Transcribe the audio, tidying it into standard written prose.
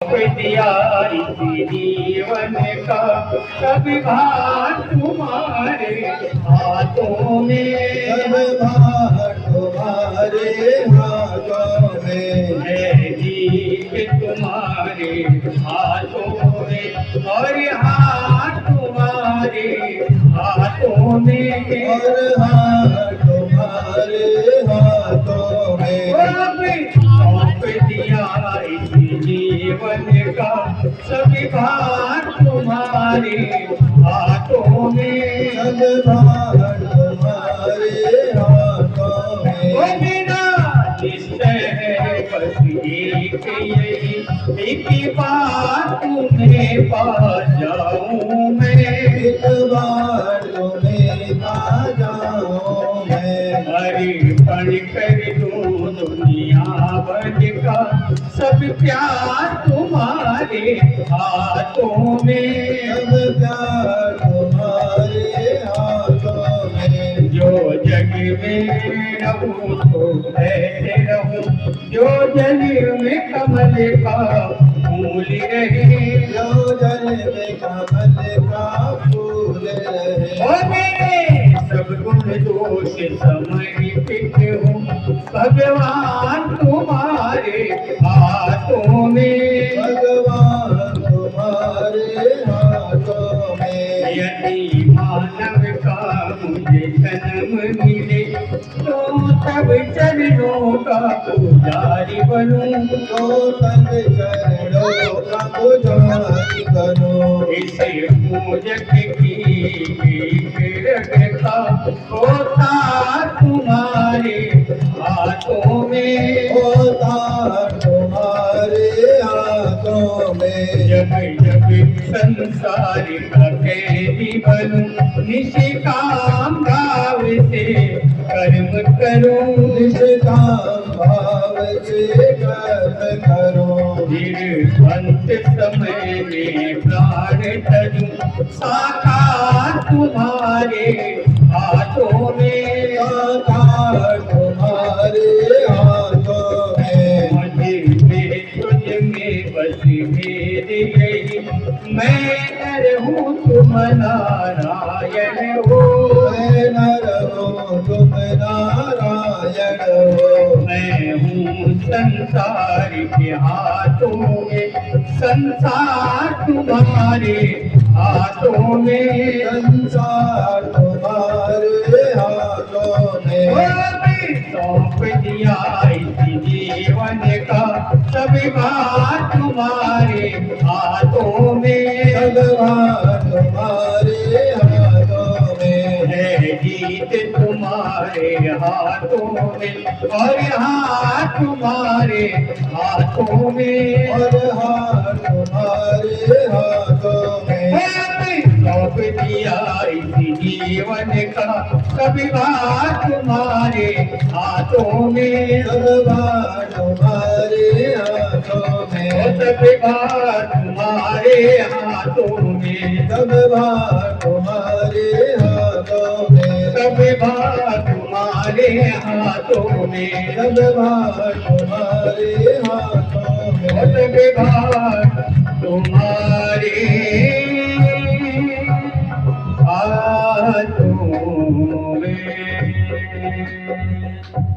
दिया इसी जीवन का सब भार तुम्हारे हाथों में, सब भार तुम्हारे हाथों में है जीत तुम्हारे हाथों में और हाथ तुम्हारे हाथों में और हाथ तुम्हारे हाथों में। सौंप दिया इस जीवन का सभी भार तुम्हारे हाथों में, सब भार तुम्हारे हाथों में। मेरा निश्चय है बस एक यही एक बार तुम्हें पा जाऊं मैं, एक बार तुम्हें पा जाऊं मैं। अर्पण कर दूं दुनिया भर का सब प्यार तुम्हारे हाथों में, सब प्यार तुम्हारे हाथों में। जो जग में रहूं तो ऐसे रहूं, जो जल में कमल का फूल रहे, जो जल में कमल का फूल रहे। और मेरे सब गुण दोष समर्पित हूँ भगवान तुम्हारे हाथों में, भगवान तुम्हारे हाथों में। यदि मानव का मुझे जन्म मिले तो तब चरणों का पुजारी बनूं, तो तब चरणों का पुजारी करो। इसे पूजक की रखता होता तुम्हारे हाथों में, होता तुम्हारे हाथों में। जब जब संसार का कैदी बनूं निष्काम भाव से कर्म करूं, निष्काम भाव से कर्म करो। फिर अंत समय में प्राण तजूं साकार तुम्हारे हाथों में, साकार तुम्हारे हाथों में। मुझे तुझ में बस मेरी गई, मैं नर हूँ तुम नारायण हो, मैं नर हूँ तुम नारायण हो। मैं हूँ संसार के हाथों में, संसार तुम्हारे हाथों में, संसार तुम्हारे हाथों में। सौंप दिया इस जीवन का सभी भार तुम्हारे हाथों में, सब भार तुम्हारे हाथों में। है जीत तुम्हारे हाथों में और हाथ तुम्हारे हाथों में, और हाथ तुम्हारे हाथों में। सौंप दिया इस जीवन का सभी भार तुम्हारे हाथों में, सब भार तुम्हारे हाथों में। सभी भार तुम्हारे हाथों में, सब भार तुम्हारे हाथों में। सभी भार तुम्हारे हाथों में, सब भार तुम्हारे हाथों में। सभी भार तुम्हारे